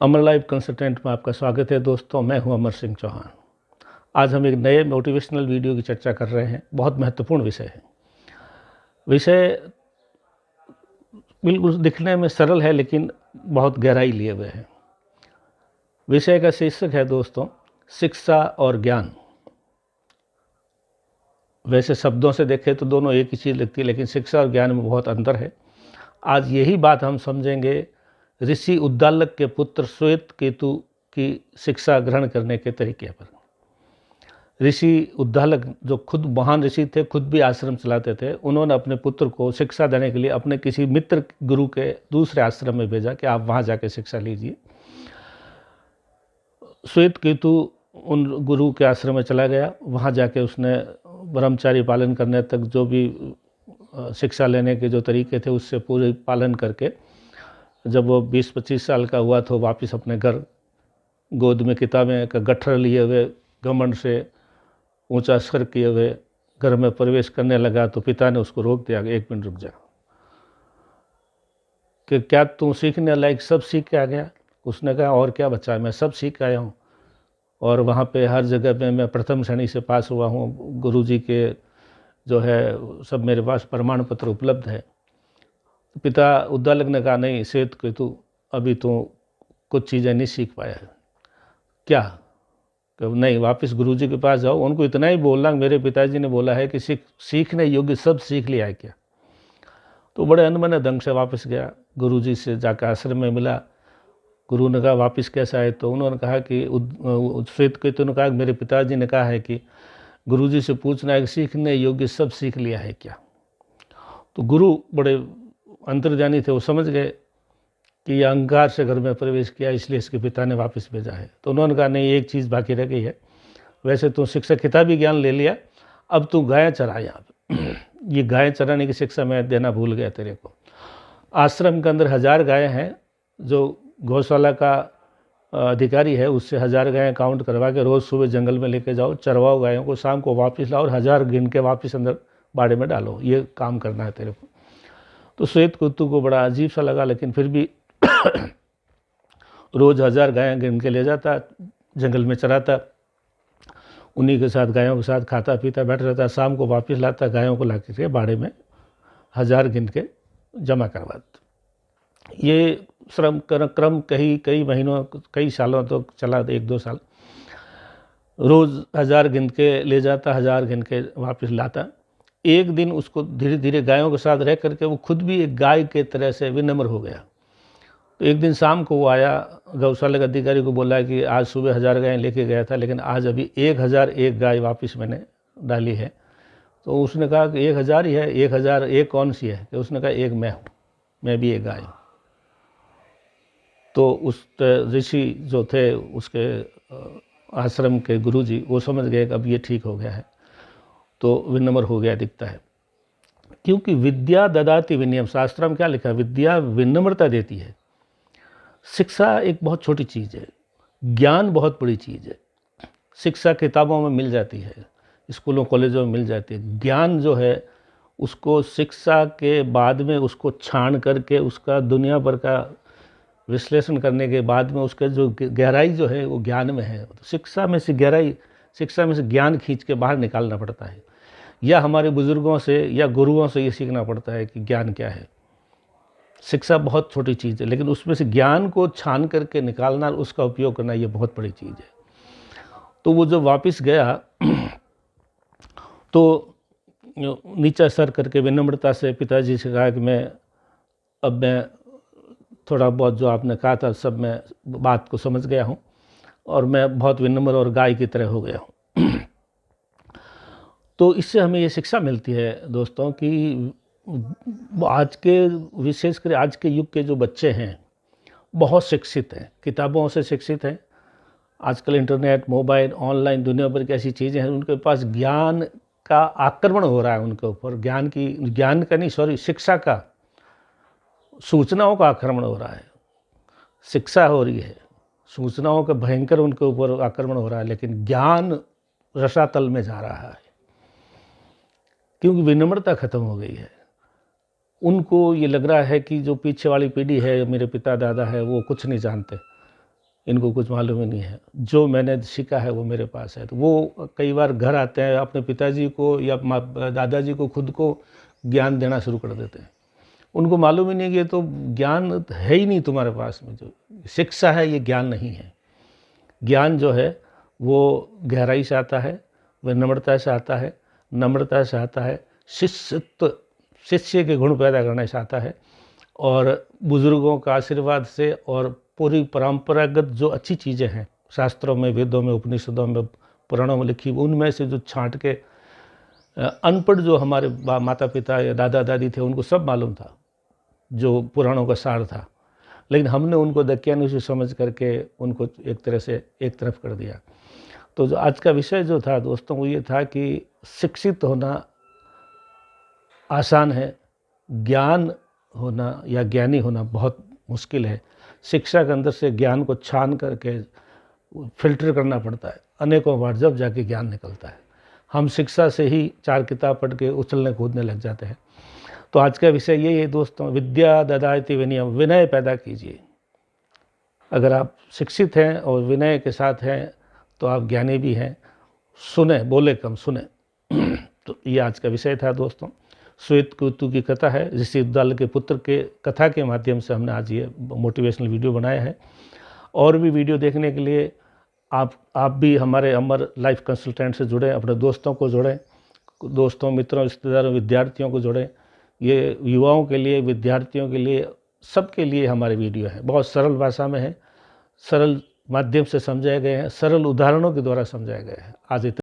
अमर life consultant में आपका स्वागत है दोस्तों। मैं हूं अमर सिंह चौहान। आज हम एक नए मोटिवेशनल वीडियो की चर्चा कर रहे हैं। बहुत महत्वपूर्ण विषय है। विषय बिल्कुल दिखने में सरल है लेकिन बहुत गहराई लिए हुए है। विषय का शीर्षक है दोस्तों, शिक्षा और ज्ञान। वैसे शब्दों से देखें तो दोनों एक ही चीज़ लगती है, लेकिन शिक्षा और ज्ञान में बहुत अंतर है। आज यही बात हम समझेंगे ऋषि उद्दालक के पुत्र श्वेत केतु की शिक्षा ग्रहण करने के तरीके पर। ऋषि उद्दालक जो खुद महान ऋषि थे, खुद भी आश्रम चलाते थे, उन्होंने अपने पुत्र को शिक्षा देने के लिए अपने किसी मित्र गुरु के दूसरे आश्रम में भेजा कि आप वहाँ जाके शिक्षा लीजिए। श्वेत केतु उन गुरु के आश्रम में चला गया। वहाँ जाके उसने ब्रह्मचारी पालन करने तक जो भी शिक्षा लेने के जो तरीके थे उससे पूरे पालन करके जब वो 20-25 साल का हुआ तो वापस अपने घर गोद में किताबें का गट्ठर लिए हुए, घमंड से ऊंचा स्वर किए हुए घर में प्रवेश करने लगा तो पिता ने उसको रोक दिया कि 1 मिनट रुक जा, कि क्या तू सीखने लायक सब सीख के आ गया? उसने कहा और क्या बच्चा है, मैं सब सीख आया हूँ और वहाँ पे हर जगह में मैं प्रथम श्रेणी से पास हुआ हूँ। गुरुजी के जो है सब मेरे पास प्रमाण पत्र उपलब्ध है। पिता उद्दालक ने कहा नहीं श्वेत केतु, अभी तो कुछ चीज़ें नहीं सीख पाया है। क्या? कि नहीं, वापस गुरुजी के पास जाओ, उनको इतना ही बोलना मेरे पिताजी ने बोला है कि सीखने योग्य सब सीख लिया है क्या? तो बड़े अनमने ढंग से वापस गया, गुरुजी से जाकर आश्रम में मिला। गुरु ने कहा वापस कैसा है? तो उन्होंने कहा कि श्वेत केतु ने कहा मेरे पिताजी ने कहा है कि गुरुजी से पूछना है कि सीखने योग्य सब सीख लिया है क्या? तो गुरु बड़े अंतर्जानी थे, वो समझ गए कि यह अहंकार से घर में प्रवेश किया, इसलिए इसके पिता ने वापस भेजा है। तो उन्होंने कहा नहीं, एक चीज़ बाकी रह गई है। वैसे तो शिक्षा किताबी ज्ञान ले लिया, अब तू गायें चरा यहाँ पे। ये गायें चराने की शिक्षा मैं देना भूल गया तेरे को। आश्रम के अंदर 1000 गायें हैं। जो गौशाला का अधिकारी है उससे 1000 गायें काउंट करवा के रोज़ सुबह जंगल में लेके जाओ, चरवाओ गायों को, शाम को वापस लाओ और 1000 गिन के वापस अंदर बाड़े में डालो। ये काम करना है तेरे को। तो श्वेत केतु को बड़ा अजीब सा लगा, लेकिन फिर भी रोज़ 1000 गायें गिन के ले जाता, जंगल में चराता, उन्हीं के साथ गायों के साथ खाता पीता बैठ रहता। शाम को वापस लाता, गायों को ला के बाड़े में 1000 गिन के जमा करवाता। ये श्रम क्रम कई महीनों कई सालों तक तो चला, 1-2 साल। रोज़ 1000 गिन के ले जाता, 1000 गिन के वापस लाता। एक दिन उसको धीरे धीरे गायों के साथ रह करके वो खुद भी एक गाय के तरह से विनम्र हो गया। तो एक दिन शाम को वो आया, गौशाला के अधिकारी को बोला कि आज सुबह 1000 गायें लेके गया था, लेकिन आज अभी 1001 गाय वापस मैंने डाली है। तो उसने कहा कि 1000 ही है, 1001 कौन सी है? कि उसने कहा एक मैं हूँ, मैं भी एक गाय हूँ। तो उस ऋषि जो थे उसके आश्रम के गुरुजी वो समझ गए कि अब ये ठीक हो गया है, तो विनम्र हो गया दिखता है। क्योंकि विद्या ददाति विनयम, शास्त्र में क्या लिखा है? विद्या विनम्रता देती है। शिक्षा एक बहुत छोटी चीज़ है, ज्ञान बहुत बड़ी चीज़ है। शिक्षा किताबों में मिल जाती है, स्कूलों कॉलेजों में मिल जाती है। ज्ञान जो है उसको शिक्षा के बाद में उसको छान करके उसका दुनिया भर का विश्लेषण करने के बाद में उसका जो गहराई जो है वो ज्ञान में है। तो शिक्षा में से गहराई, शिक्षा में से ज्ञान खींच के बाहर निकालना पड़ता है, या हमारे बुज़ुर्गों से या गुरुओं से ये सीखना पड़ता है कि ज्ञान क्या है। शिक्षा बहुत छोटी चीज़ है, लेकिन उसमें से ज्ञान को छान करके निकालना, उसका उपयोग करना, ये बहुत बड़ी चीज़ है। तो वो जब वापस गया तो नीचा सर करके विनम्रता से पिताजी से कहा कि अब मैं थोड़ा बहुत जो आपने कहा था सब मैं बात को समझ गया हूँ और मैं बहुत विनम्र और गाय की तरह हो गया हूँ। तो इससे हमें ये शिक्षा मिलती है दोस्तों कि आज के, विशेषकर आज के युग के जो बच्चे हैं बहुत शिक्षित हैं, किताबों से शिक्षित हैं। आजकल इंटरनेट, मोबाइल, ऑनलाइन दुनिया भर की ऐसी चीज़ें हैं, उनके पास ज्ञान का आक्रमण हो रहा है उनके ऊपर। शिक्षा का, सूचनाओं का आक्रमण हो रहा है। शिक्षा हो रही है, सूचनाओं का भयंकर उनके ऊपर आक्रमण हो रहा है, लेकिन ज्ञान रसातल में जा रहा है क्योंकि विनम्रता खत्म हो गई है। उनको ये लग रहा है कि जो पीछे वाली पीढ़ी है, मेरे पिता दादा है, वो कुछ नहीं जानते, इनको कुछ मालूम ही नहीं है। जो मैंने सीखा है वो मेरे पास है। तो वो कई बार घर आते हैं, अपने पिताजी को या दादाजी को खुद को ज्ञान देना शुरू कर देते हैं। उनको मालूम ही नहीं कि ये तो ज्ञान है ही नहीं तुम्हारे पास में, जो शिक्षा है ये ज्ञान नहीं है। ज्ञान जो है वो गहराई से आता है, वह नम्रता से आता है, नम्रता से आता है, शिष्य के गुण पैदा करने से आता है, और बुज़ुर्गों का आशीर्वाद से, और पूरी परंपरागत जो अच्छी चीज़ें हैं शास्त्रों में, वेदों में, उपनिषदों में, पुराणों में लिखी, उनमें से जो छांट के अनपढ़ जो हमारे माता पिता या दादा दादी थे उनको सब मालूम था, जो पुराणों का सार था, लेकिन हमने उनको दकियानुसी समझ करके उनको एक तरह से एक तरफ कर दिया। तो जो आज का विषय जो था दोस्तों वो ये था कि शिक्षित होना आसान है, ज्ञान होना या ज्ञानी होना बहुत मुश्किल है। शिक्षा के अंदर से ज्ञान को छान करके फिल्टर करना पड़ता है, अनेकों बार जब जाके ज्ञान निकलता है। हम शिक्षा से ही 4 किताब पढ़ के उछलने कूदने लग जाते हैं। तो आज का विषय यही है दोस्तों, विद्या ददाति विनयम, विनय पैदा कीजिए। अगर आप शिक्षित हैं और विनय के साथ हैं तो आप ज्ञानी भी हैं। सुने, बोले कम, सुने। तो ये आज का विषय था दोस्तों। श्वेत केतु की कथा है, ऋषि उद्दालक के पुत्र के कथा के माध्यम से हमने आज ये मोटिवेशनल वीडियो बनाया है। और भी वीडियो देखने के लिए आप भी हमारे अमर लाइफ कंसल्टेंट से जुड़ें, अपने दोस्तों को जोड़ें, दोस्तों, मित्रों, रिश्तेदारों, विद्यार्थियों को जोड़ें। ये युवाओं के लिए, विद्यार्थियों के लिए, सबके लिए हमारे वीडियो है। बहुत सरल भाषा में है, सरल माध्यम से समझाए गए हैं, सरल उदाहरणों के द्वारा समझाए गए हैं। आज